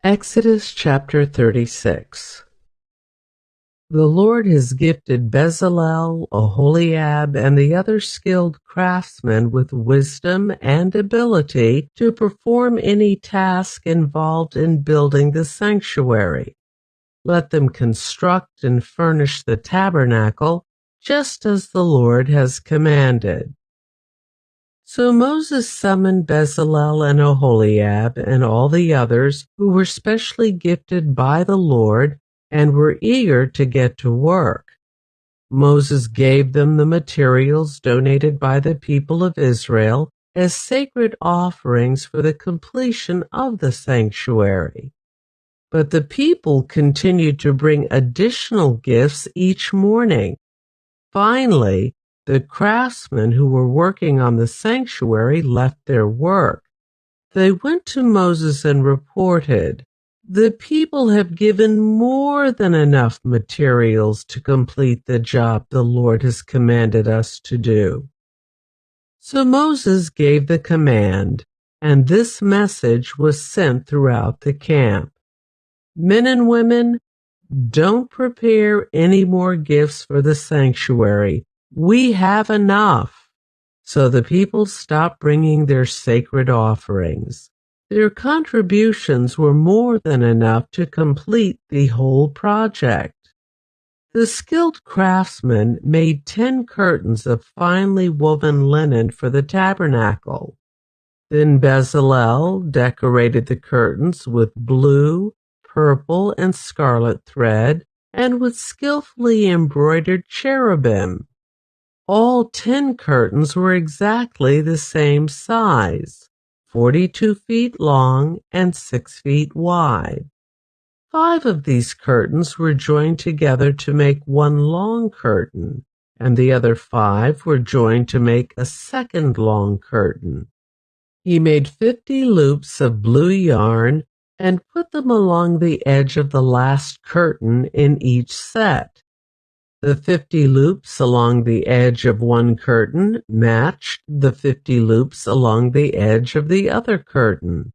Exodus chapter 36. The Lord has gifted Bezalel, Aholiab, and the other skilled craftsmen with wisdom and ability to perform any task involved in building the sanctuary. Let them construct and furnish the tabernacle just as the Lord has commanded. So Moses summoned Bezalel and Aholiab and all the others who were specially gifted by the Lord and were eager to get to work. Moses gave them the materials donated by the people of Israel as sacred offerings for the completion of the sanctuary. But the people continued to bring additional gifts each morning. Finally, the craftsmen who were working on the sanctuary left their work. They went to Moses and reported, "The people have given more than enough materials to complete the job the Lord has commanded us to do." So Moses gave the command, and this message was sent throughout the camp. Men and women, don't prepare any more gifts for the sanctuary. We have enough. So the people stopped bringing their sacred offerings. Their contributions were more than enough to complete the whole project. The skilled craftsmen made 10 curtains of finely woven linen for the tabernacle. Then Bezalel decorated the curtains with blue, purple, and scarlet thread, and with skillfully embroidered cherubim. All 10 curtains were exactly the same size, 42 feet long and 6 feet wide. 5 of these curtains were joined together to make one long curtain, and the other 5 were joined to make a second long curtain. He made 50 loops of blue yarn and put them along the edge of the last curtain in each set. The 50 loops along the edge of one curtain matched the 50 loops along the edge of the other curtain.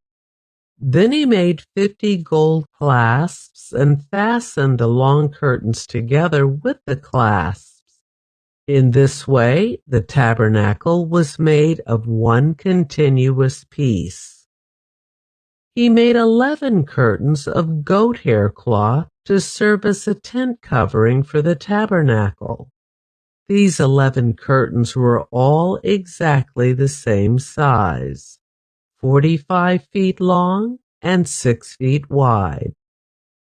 Then he made 50 gold clasps and fastened the long curtains together with the clasps. In this way, the tabernacle was made of one continuous piece. He made 11 curtains of goat hair cloth to serve as a tent covering for the tabernacle. These 11 curtains were all exactly the same size, 45 feet long and 6 feet wide.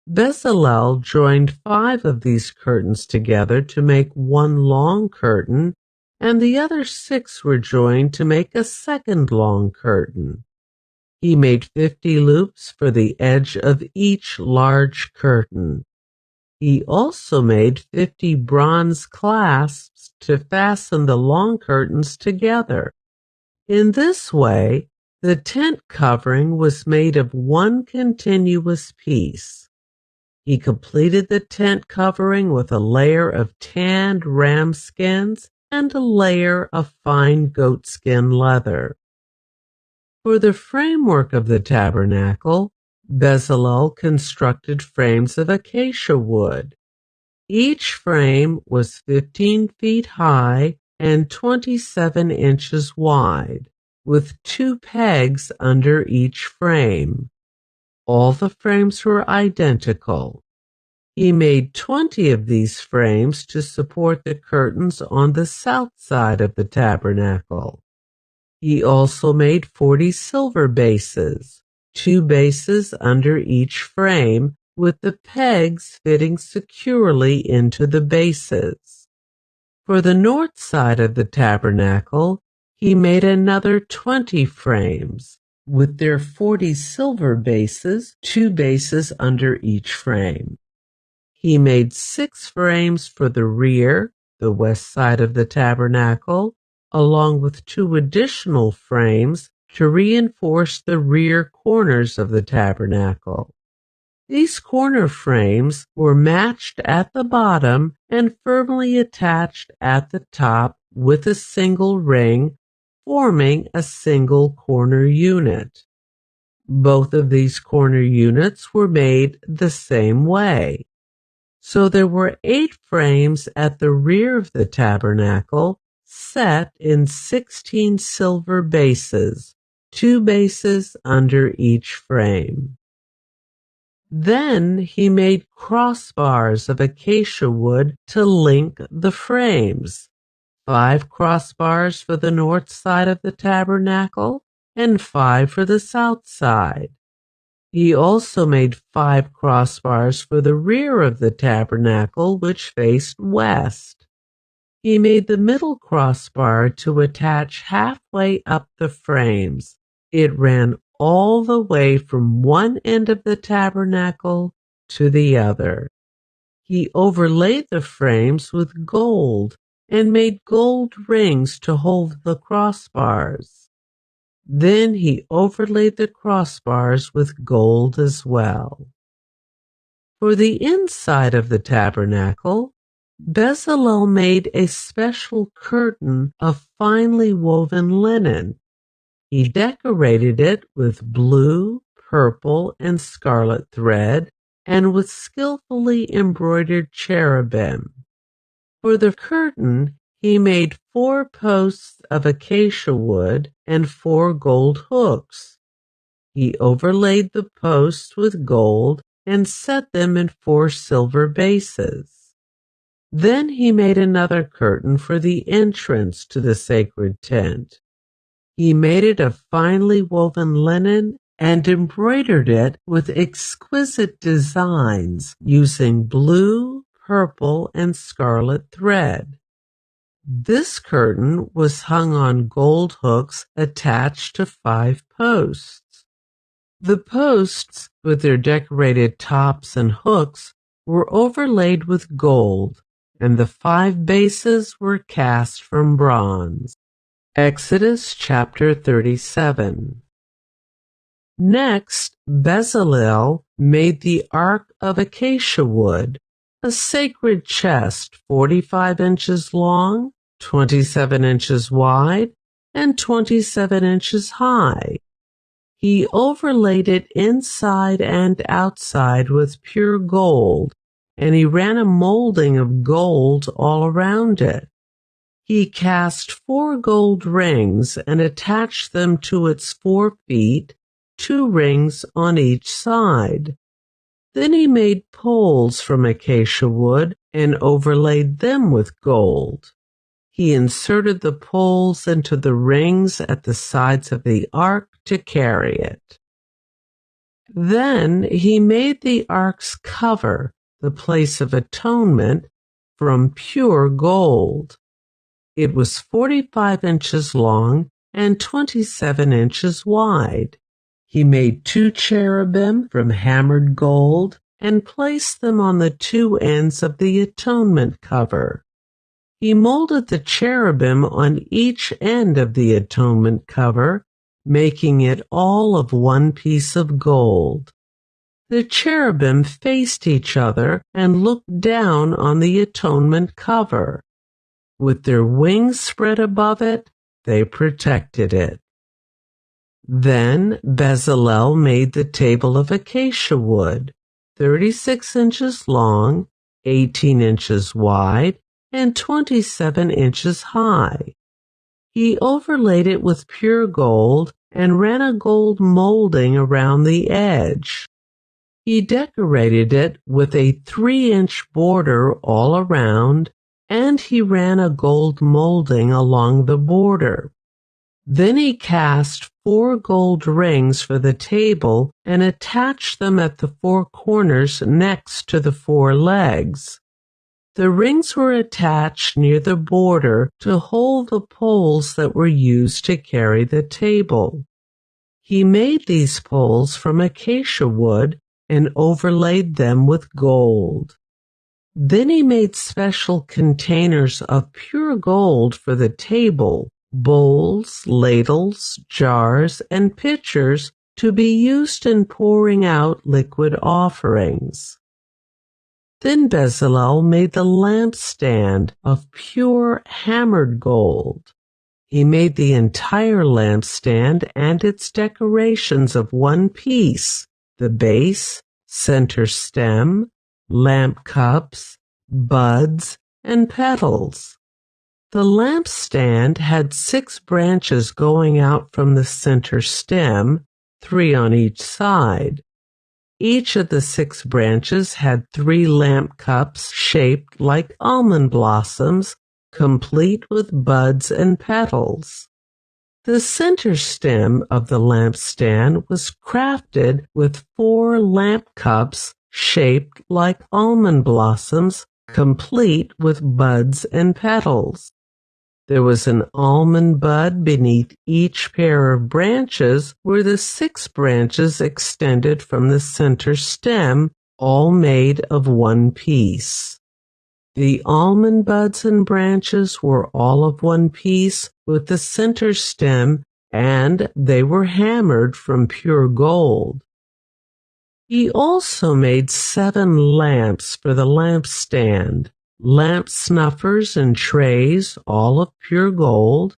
Bezalel joined 5 of these curtains together to make one long curtain, and the other 6 were joined to make a second long curtain. He made 50 loops for the edge of each large curtain. He also made 50 bronze clasps to fasten the long curtains together. In this way, the tent covering was made of one continuous piece. He completed the tent covering with a layer of tanned ram skins and a layer of fine goatskin leather. For the framework of the tabernacle, Bezalel constructed frames of acacia wood. Each frame was 15 feet high and 27 inches wide, with 2 pegs under each frame. All the frames were identical. He made 20 of these frames to support the curtains on the south side of the tabernacle. He also made 40 silver bases, 2 bases under each frame, with the pegs fitting securely into the bases. For the north side of the tabernacle, he made another 20 frames, with their 40 silver bases, 2 bases under each frame. He made 6 frames for the rear, the west side of the tabernacle, along with 2 additional frames to reinforce the rear corners of the tabernacle. These corner frames were matched at the bottom and firmly attached at the top with a single ring, forming a single corner unit. Both of these corner units were made the same way. So there were 8 frames at the rear of the tabernacle, set in 16 silver bases, 2 bases under each frame. Then he made crossbars of acacia wood to link the frames, 5 crossbars for the north side of the tabernacle and 5 for the south side. He also made 5 crossbars for the rear of the tabernacle, which faced west. He made the middle crossbar to attach halfway up the frames. It ran all the way from one end of the tabernacle to the other. He overlaid the frames with gold and made gold rings to hold the crossbars. Then he overlaid the crossbars with gold as well. For the inside of the tabernacle, Bezalel made a special curtain of finely woven linen. He decorated it with blue, purple, and scarlet thread, and with skillfully embroidered cherubim. For the curtain, he made 4 posts of acacia wood and 4 gold hooks. He overlaid the posts with gold and set them in 4 silver bases. Then he made another curtain for the entrance to the sacred tent. He made it of finely woven linen and embroidered it with exquisite designs using blue, purple, and scarlet thread. This curtain was hung on gold hooks attached to 5 posts. The posts, with their decorated tops and hooks, were overlaid with gold, and the 5 bases were cast from bronze. Exodus chapter 37. Next, Bezalel made the Ark of acacia wood, a sacred chest 45 inches long, 27 inches wide, and 27 inches high. He overlaid it inside and outside with pure gold, and he ran a molding of gold all around it. He cast 4 gold rings and attached them to its 4 feet, 2 rings on each side. Then he made poles from acacia wood and overlaid them with gold. He inserted the poles into the rings at the sides of the ark to carry it. Then he made the ark's cover, the place of atonement, from pure gold. It was 45 inches long and 27 inches wide. He made 2 cherubim from hammered gold and placed them on the 2 ends of the atonement cover. He molded the cherubim on each end of the atonement cover, making it all of one piece of gold. The cherubim faced each other and looked down on the atonement cover. With their wings spread above it, they protected it. Then Bezalel made the table of acacia wood, 36 inches long, 18 inches wide, and 27 inches high. He overlaid it with pure gold and ran a gold molding around the edge. He decorated it with a 3-inch border all around, and he ran a gold molding along the border. Then he cast 4 gold rings for the table and attached them at the 4 corners next to the 4 legs. The rings were attached near the border to hold the poles that were used to carry the table. He made these poles from acacia wood and overlaid them with gold. Then he made special containers of pure gold for the table, bowls, ladles, jars, and pitchers to be used in pouring out liquid offerings. Then Bezalel made the lampstand of pure hammered gold. He made the entire lampstand and its decorations of one piece: the base, center stem, lamp cups, buds, and petals. The lampstand had 6 branches going out from the center stem, 3 on each side. Each of the 6 branches had 3 lamp cups shaped like almond blossoms, complete with buds and petals. The center stem of the lampstand was crafted with 4 lamp cups shaped like almond blossoms, complete with buds and petals. There was an almond bud beneath each pair of branches where the 6 branches extended from the center stem, all made of one piece. The almond buds and branches were all of one piece with the center stem, and they were hammered from pure gold. He also made 7 lamps for the lampstand, lamp snuffers and trays, all of pure gold.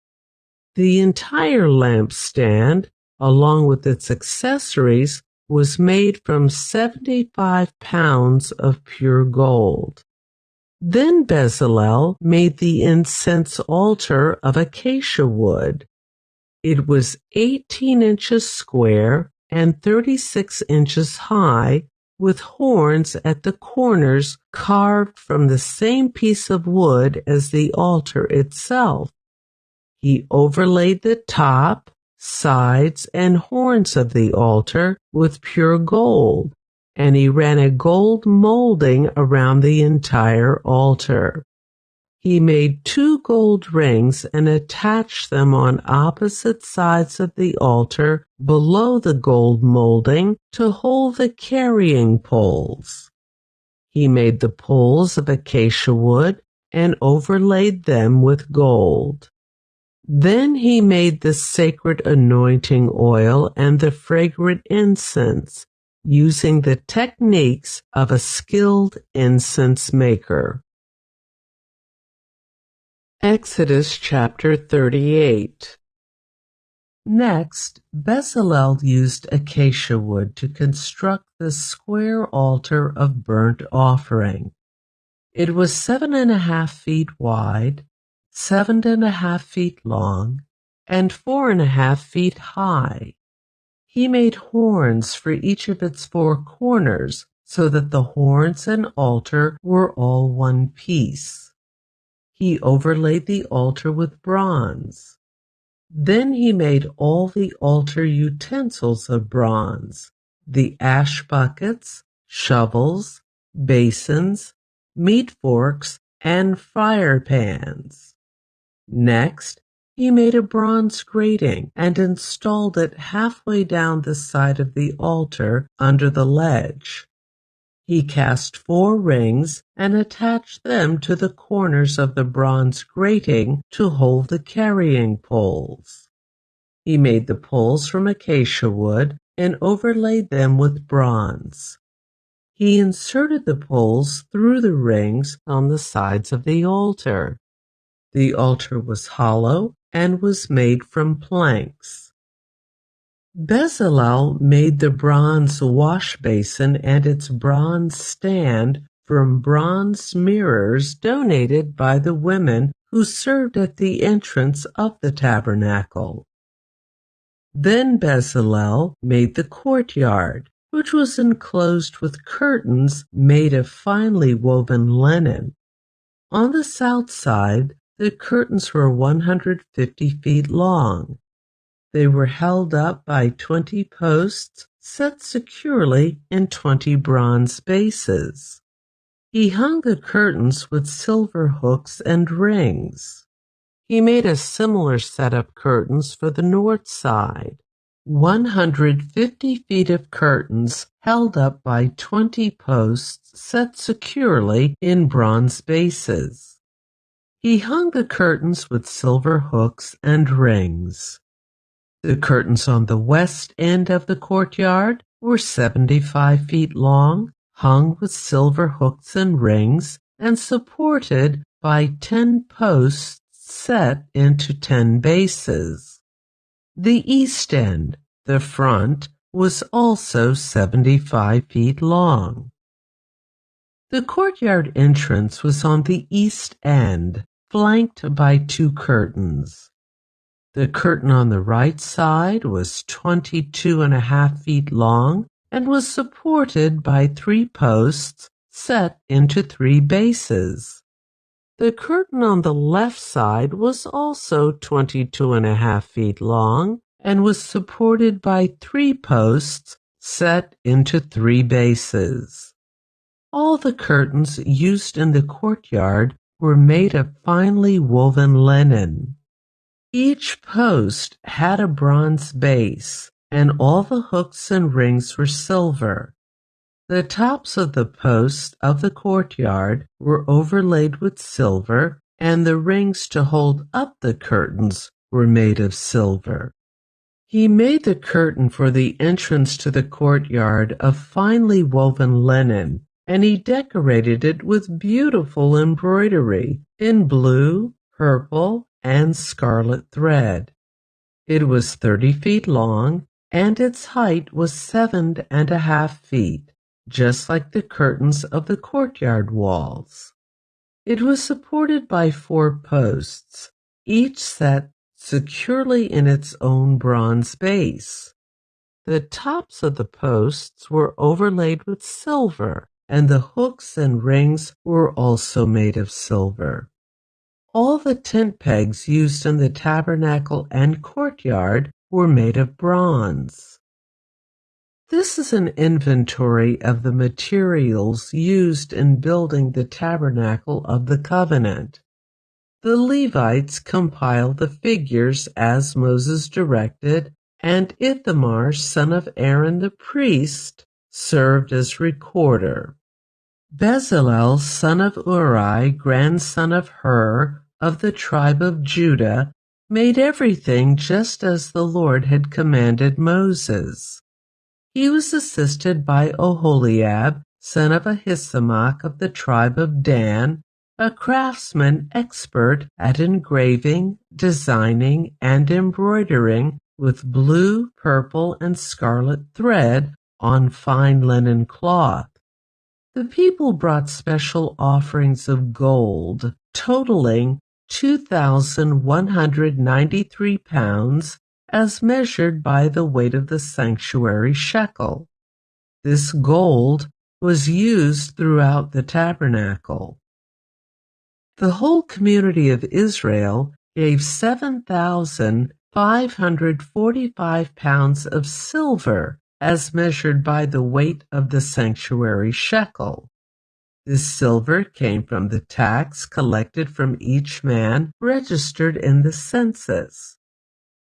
The entire lampstand, along with its accessories, was made from 75 pounds of pure gold. Then Bezalel made the incense altar of acacia wood. It was 18 inches square and 36 inches high, with horns at the corners carved from the same piece of wood as the altar itself. He overlaid the top, sides, and horns of the altar with pure gold, and he ran a gold molding around the entire altar. He made 2 gold rings and attached them on opposite sides of the altar below the gold molding to hold the carrying poles. He made the poles of acacia wood and overlaid them with gold. Then he made the sacred anointing oil and the fragrant incense, using the techniques of a skilled incense maker. Exodus chapter 38. Next, Bezalel used acacia wood to construct the square altar of burnt offering. It was 7.5 feet wide, 7.5 feet long, and 4.5 feet high. He made horns for each of its 4 corners, so that the horns and altar were all one piece. He overlaid the altar with bronze. Then he made all the altar utensils of bronze: the ash buckets, shovels, basins, meat forks, and fire pans. Next, he made a bronze grating and installed it halfway down the side of the altar under the ledge. He cast 4 rings and attached them to the corners of the bronze grating to hold the carrying poles. He made the poles from acacia wood and overlaid them with bronze. He inserted the poles through the rings on the sides of the altar. The altar was hollow and was made from planks. Bezalel made the bronze wash basin and its bronze stand from bronze mirrors donated by the women who served at the entrance of the tabernacle. Then Bezalel made the courtyard, which was enclosed with curtains made of finely woven linen. On the south side, the curtains were 150 feet long. They were held up by 20 posts set securely in 20 bronze bases. He hung the curtains with silver hooks and rings. He made a similar set of curtains for the north side. 150 feet of curtains held up by 20 posts set securely in bronze bases. He hung the curtains with silver hooks and rings. The curtains on the west end of the courtyard were 75 feet long, hung with silver hooks and rings, and supported by 10 posts set into 10 bases. The east end, the front, was also 75 feet long. The courtyard entrance was on the east end, flanked by 2 curtains. The curtain on the right side was 22.5 feet long and was supported by 3 posts set into 3 bases. The curtain on the left side was also 22.5 feet long and was supported by 3 posts set into 3 bases. All the curtains used in the courtyard were made of finely woven linen. Each post had a bronze base, and all the hooks and rings were silver. The tops of the posts of the courtyard were overlaid with silver, and the rings to hold up the curtains were made of silver. He made the curtain for the entrance to the courtyard of finely woven linen, and he decorated it with beautiful embroidery in blue, purple, and scarlet thread. It was 30 feet long, and its height was 7.5 feet, just like the curtains of the courtyard walls. It was supported by 4 posts, each set securely in its own bronze base. The tops of the posts were overlaid with silver, and the hooks and rings were also made of silver. All the tent pegs used in the tabernacle and courtyard were made of bronze. This is an inventory of the materials used in building the tabernacle of the covenant. The Levites compiled the figures as Moses directed, and Ithamar, son of Aaron the priest, served as recorder. Bezalel, son of Uri, grandson of Hur, of the tribe of Judah, made everything just as the Lord had commanded Moses. He was assisted by Oholiab, son of Ahisamach of the tribe of Dan, a craftsman expert at engraving, designing, and embroidering with blue, purple, and scarlet thread on fine linen cloth. The people brought special offerings of gold, totaling 2,193 pounds, as measured by the weight of the sanctuary shekel. This gold was used throughout the tabernacle. The whole community of Israel gave 7,545 pounds of silver as measured by the weight of the sanctuary shekel. This silver came from the tax collected from each man registered in the census.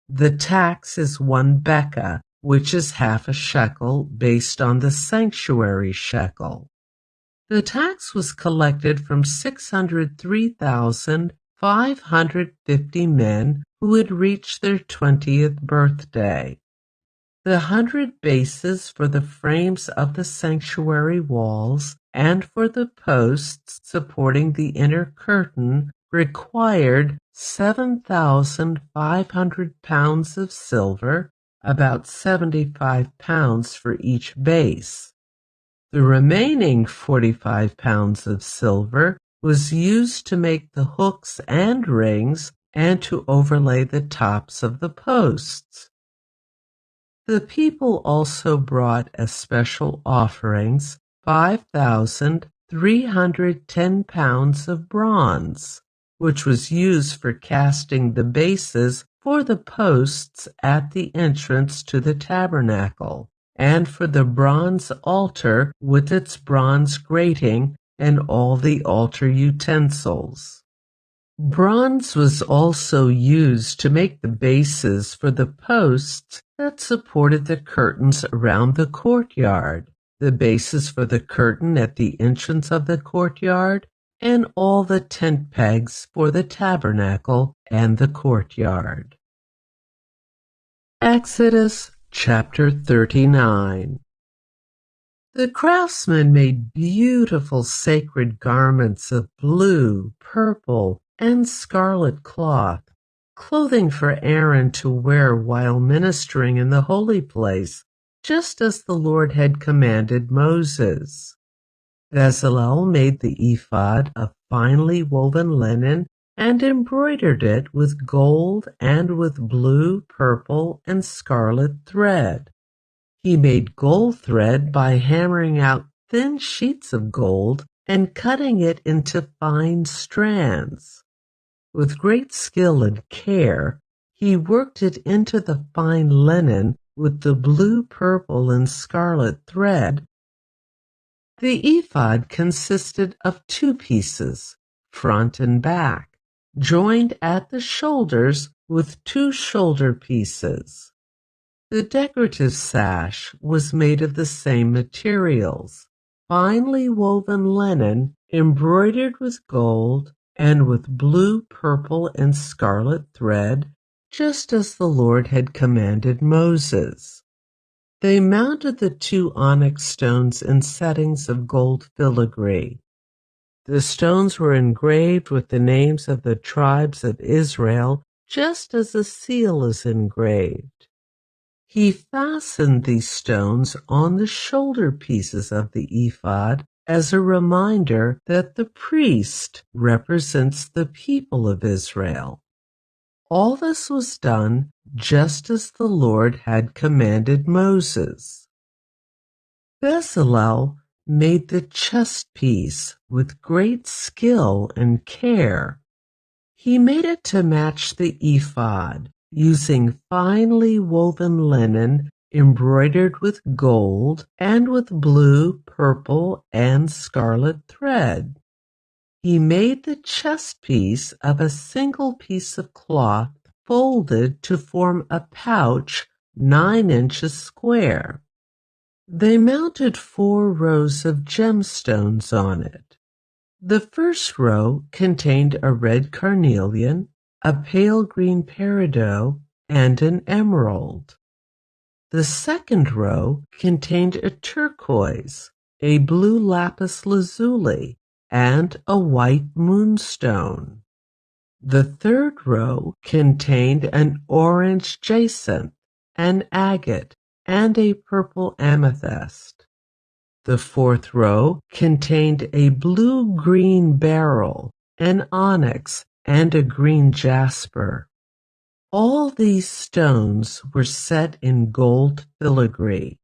The tax is 1 bekah, which is half a shekel based on the sanctuary shekel. The tax was collected from 603,550 men who had reached their 20th birthday. The 100 bases for the frames of the sanctuary walls and for the posts supporting the inner curtain required 7,500 pounds of silver, about 75 pounds for each base. The remaining 45 pounds of silver was used to make the hooks and rings and to overlay the tops of the posts. The people also brought as special offerings 5,310 pounds of bronze, which was used for casting the bases for the posts at the entrance to the tabernacle, and for the bronze altar with its bronze grating and all the altar utensils. Bronze was also used to make the bases for the posts that supported the curtains around the courtyard, the bases for the curtain at the entrance of the courtyard, and all the tent pegs for the tabernacle and the courtyard. Exodus chapter 39. The craftsmen made beautiful sacred garments of blue, purple, and scarlet cloth, clothing for Aaron to wear while ministering in the holy place, just as the Lord had commanded Moses. Bezalel made the ephod of finely woven linen and embroidered it with gold and with blue, purple, and scarlet thread. He made gold thread by hammering out thin sheets of gold and cutting it into fine strands. With great skill and care, he worked it into the fine linen with the blue, purple, and scarlet thread. The ephod consisted of 2 pieces, front and back, joined at the shoulders with 2 shoulder pieces. The decorative sash was made of the same materials, finely woven linen embroidered with gold and with blue, purple, and scarlet thread, just as the Lord had commanded Moses. They mounted the 2 onyx stones in settings of gold filigree. The stones were engraved with the names of the tribes of Israel, just as a seal is engraved. He fastened these stones on the shoulder pieces of the ephod as a reminder that the priest represents the people of Israel. All this was done just as the Lord had commanded Moses. Bezalel made the chest piece with great skill and care. He made it to match the ephod, using finely woven linen embroidered with gold and with blue, purple, and scarlet thread. He made the chest piece of a single piece of cloth folded to form a pouch 9 inches square. They mounted 4 rows of gemstones on it. The first row contained a red carnelian, a pale green peridot, and an emerald. The second row contained a turquoise, a blue lapis lazuli, and a white moonstone. The third row contained an orange jacinth, an agate, and a purple amethyst. The fourth row contained a blue-green beryl, an onyx, and a green jasper. All these stones were set in gold filigree.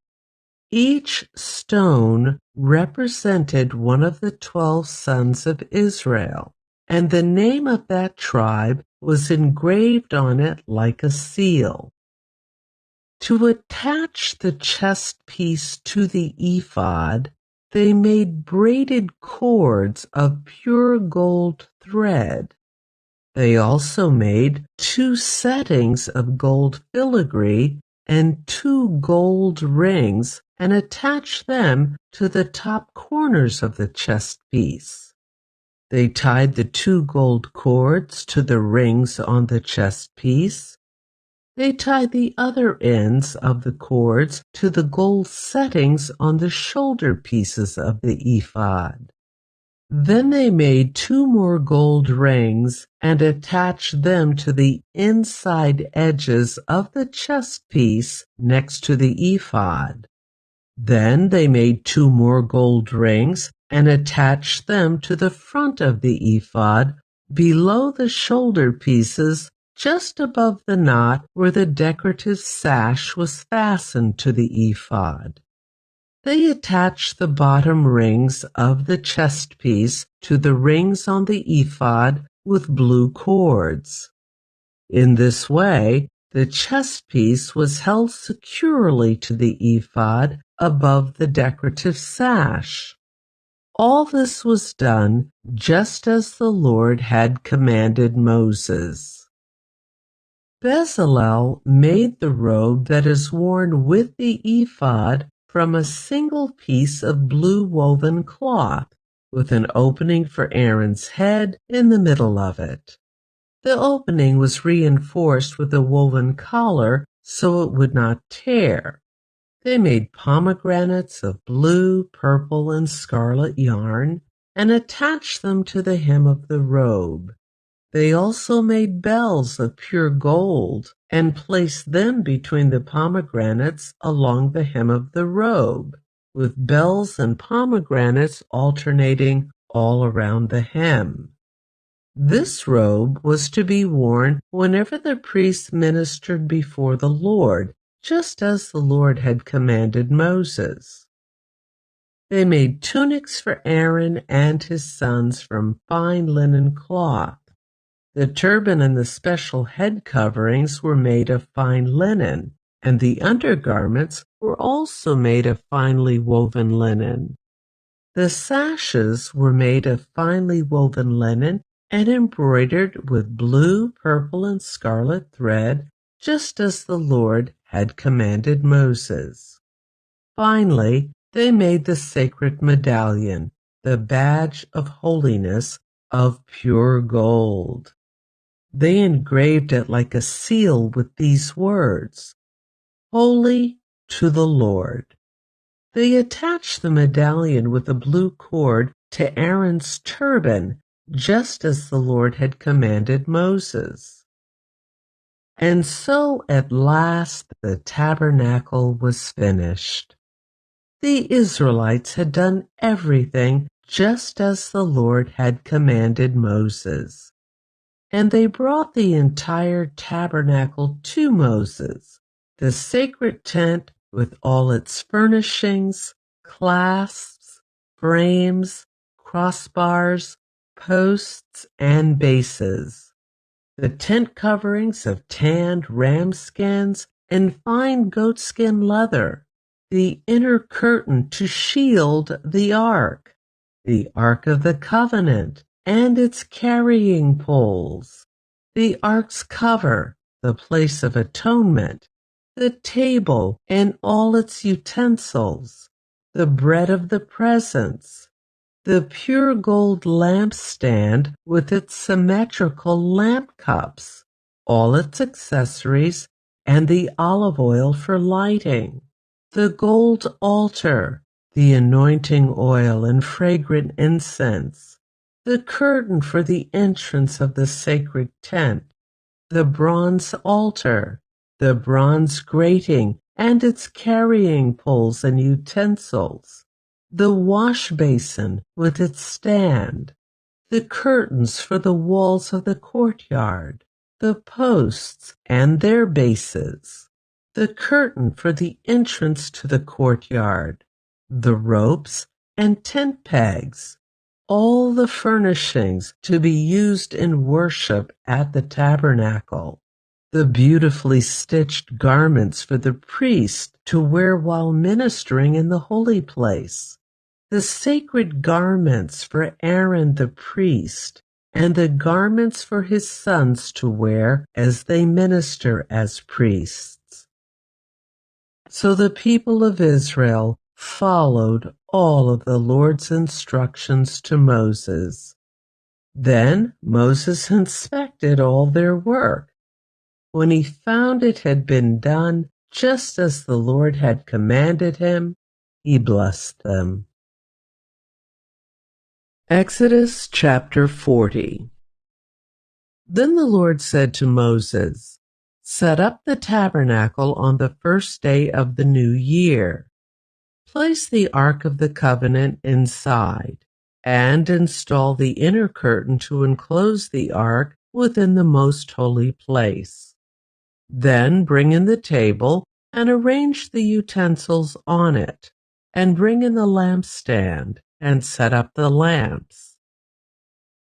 Each stone represented one of the 12 sons of Israel, and the name of that tribe was engraved on it like a seal. To attach the chest piece to the ephod, they made braided cords of pure gold thread. They also made 2 settings of gold filigree and 2 gold rings and attached them to the top corners of the chest piece. They tied the 2 gold cords to the rings on the chest piece. They tied the other ends of the cords to the gold settings on the shoulder pieces of the ephod. Then they made 2 more gold rings and attached them to the inside edges of the chest piece next to the ephod. Then they made 2 more gold rings and attached them to the front of the ephod below the shoulder pieces, just above the knot where the decorative sash was fastened to the ephod. They attached the bottom rings of the chest piece to the rings on the ephod with blue cords. In this way, the chest piece was held securely to the ephod above the decorative sash. All this was done just as the Lord had commanded Moses. Bezalel made the robe that is worn with the ephod from a single piece of blue woven cloth, with an opening for Aaron's head in the middle of it. The opening was reinforced with a woven collar so it would not tear. They made pomegranates of blue, purple, and scarlet yarn and attached them to the hem of the robe. They also made bells of pure gold and placed them between the pomegranates along the hem of the robe, with bells and pomegranates alternating all around the hem. This robe was to be worn whenever the priest ministered before the Lord, just as the Lord had commanded Moses. They made tunics for Aaron and his sons from fine linen cloth. The turban and the special head coverings were made of fine linen, and the undergarments were also made of finely woven linen. The sashes were made of finely woven linen and embroidered with blue, purple, and scarlet thread, just as the Lord had commanded Moses. Finally, they made the sacred medallion, the badge of holiness, of pure gold. They engraved it like a seal with these words, "Holy to the Lord." They attached the medallion with a blue cord to Aaron's turban, just as the Lord had commanded Moses. And so at last the tabernacle was finished. The Israelites had done everything just as the Lord had commanded Moses. And they brought the entire tabernacle to Moses, the sacred tent with all its furnishings, clasps, frames, crossbars, posts, and bases. The tent coverings of tanned ram skins and fine goatskin leather, the inner curtain to shield the Ark of the Covenant, and its carrying poles, the ark's cover, the place of atonement, the table and all its utensils, the bread of the presence, the pure gold lampstand with its symmetrical lamp cups, all its accessories, and the olive oil for lighting, the gold altar, the anointing oil and fragrant incense, the curtain for the entrance of the sacred tent, the bronze altar, the bronze grating and its carrying poles and utensils, the wash basin with its stand, the curtains for the walls of the courtyard, the posts and their bases, the curtain for the entrance to the courtyard, the ropes and tent pegs, all the furnishings to be used in worship at the tabernacle, the beautifully stitched garments for the priest to wear while ministering in the holy place, the sacred garments for Aaron the priest, and the garments for his sons to wear as they minister as priests. So the people of Israel followed all of the Lord's instructions to Moses. Then Moses inspected all their work. When he found it had been done just as the Lord had commanded him, he blessed them. Exodus chapter 40. Then the Lord said to Moses, "Set up the tabernacle on the first day of the new year. Place the Ark of the Covenant inside, and install the inner curtain to enclose the Ark within the most holy place. Then bring in the table and arrange the utensils on it, and bring in the lampstand and set up the lamps.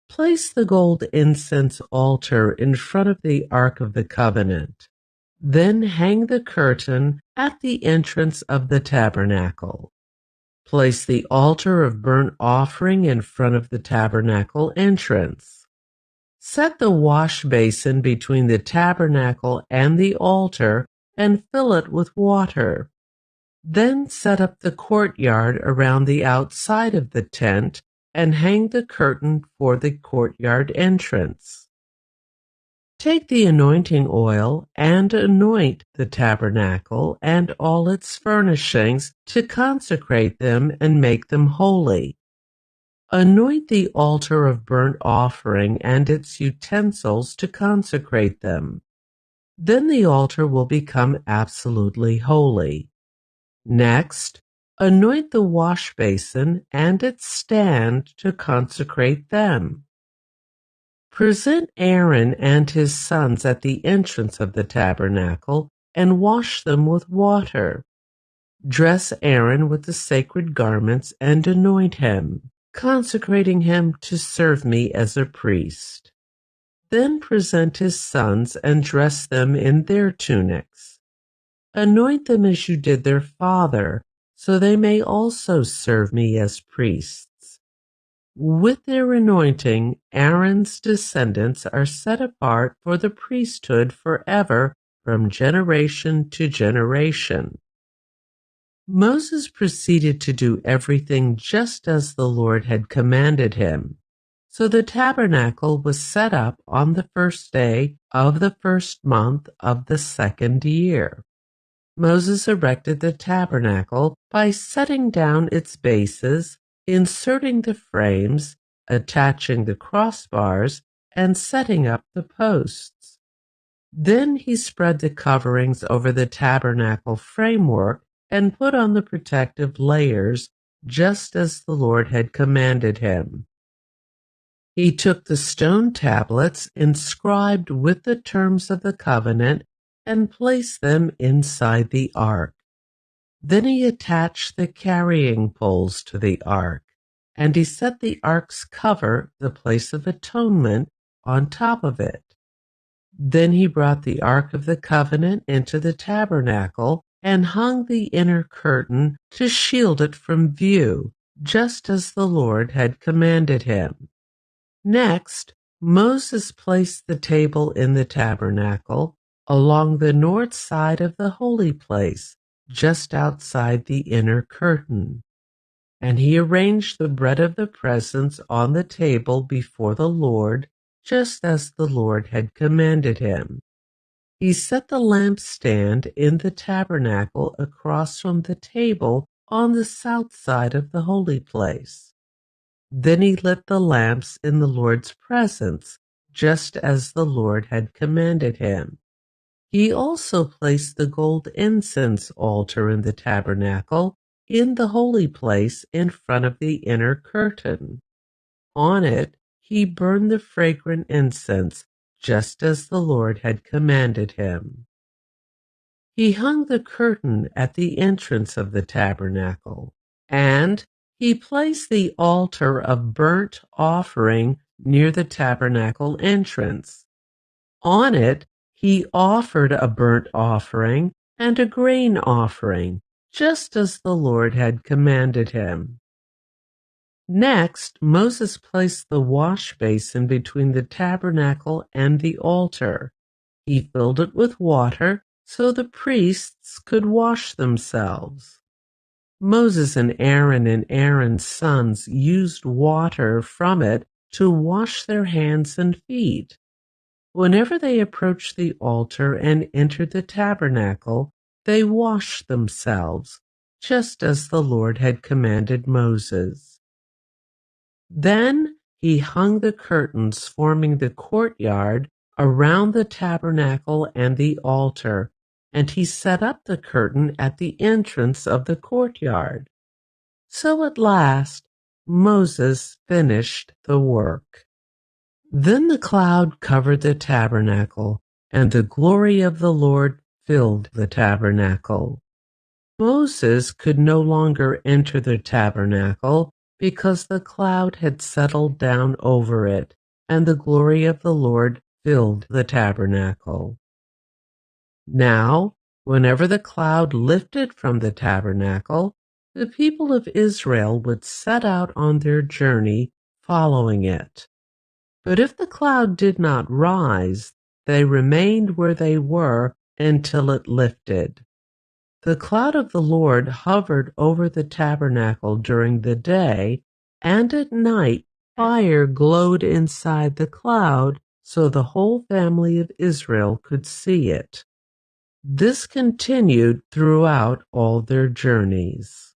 Place the gold incense altar in front of the Ark of the Covenant. Then hang the curtain at the entrance of the tabernacle. Place the altar of burnt offering in front of the tabernacle entrance. Set the wash basin between the tabernacle and the altar and fill it with water. Then set up the courtyard around the outside of the tent and hang the curtain for the courtyard entrance. Take the anointing oil and anoint the tabernacle and all its furnishings to consecrate them and make them holy. Anoint the altar of burnt offering and its utensils to consecrate them. Then the altar will become absolutely holy. Next, anoint the wash basin and its stand to consecrate them. Present Aaron and his sons at the entrance of the tabernacle and wash them with water. Dress Aaron with the sacred garments and anoint him, consecrating him to serve me as a priest. Then present his sons and dress them in their tunics. Anoint them as you did their father, so they may also serve me as priests. With their anointing, Aaron's descendants are set apart for the priesthood forever from generation to generation. Moses proceeded to do everything just as the Lord had commanded him. So the tabernacle was set up on the first day of the first month of the second year. Moses erected the tabernacle by setting down its bases, inserting the frames, attaching the crossbars, and setting up the posts. Then he spread the coverings over the tabernacle framework and put on the protective layers, just as the Lord had commanded him. He took the stone tablets inscribed with the terms of the covenant and placed them inside the ark. Then he attached the carrying poles to the ark, and he set the ark's cover, the place of atonement, on top of it. Then he brought the ark of the covenant into the tabernacle and hung the inner curtain to shield it from view, just as the Lord had commanded him. Next, Moses placed the table in the tabernacle along the north side of the holy place, just outside the inner curtain. And he arranged the bread of the presence on the table before the Lord, just as the Lord had commanded him. He set the lampstand in the tabernacle across from the table on the south side of the holy place. Then he lit the lamps in the Lord's presence, just as the Lord had commanded him. He also placed the gold incense altar in the tabernacle in the holy place in front of the inner curtain. On it, he burned the fragrant incense, just as the Lord had commanded him. He hung the curtain at the entrance of the tabernacle, and he placed the altar of burnt offering near the tabernacle entrance. On it, he offered a burnt offering and a grain offering, just as the Lord had commanded him. Next, Moses placed the wash basin between the tabernacle and the altar. He filled it with water so the priests could wash themselves. Moses and Aaron's sons used water from it to wash their hands and feet. Whenever they approached the altar and entered the tabernacle, they washed themselves, just as the Lord had commanded Moses. Then he hung the curtains forming the courtyard around the tabernacle and the altar, and he set up the curtain at the entrance of the courtyard. So at last Moses finished the work. Then the cloud covered the tabernacle, and the glory of the Lord filled the tabernacle. Moses could no longer enter the tabernacle because the cloud had settled down over it, and the glory of the Lord filled the tabernacle. Now, whenever the cloud lifted from the tabernacle, the people of Israel would set out on their journey following it. But if the cloud did not rise, they remained where they were until it lifted. The cloud of the Lord hovered over the tabernacle during the day, and at night fire glowed inside the cloud so the whole family of Israel could see it. This continued throughout all their journeys.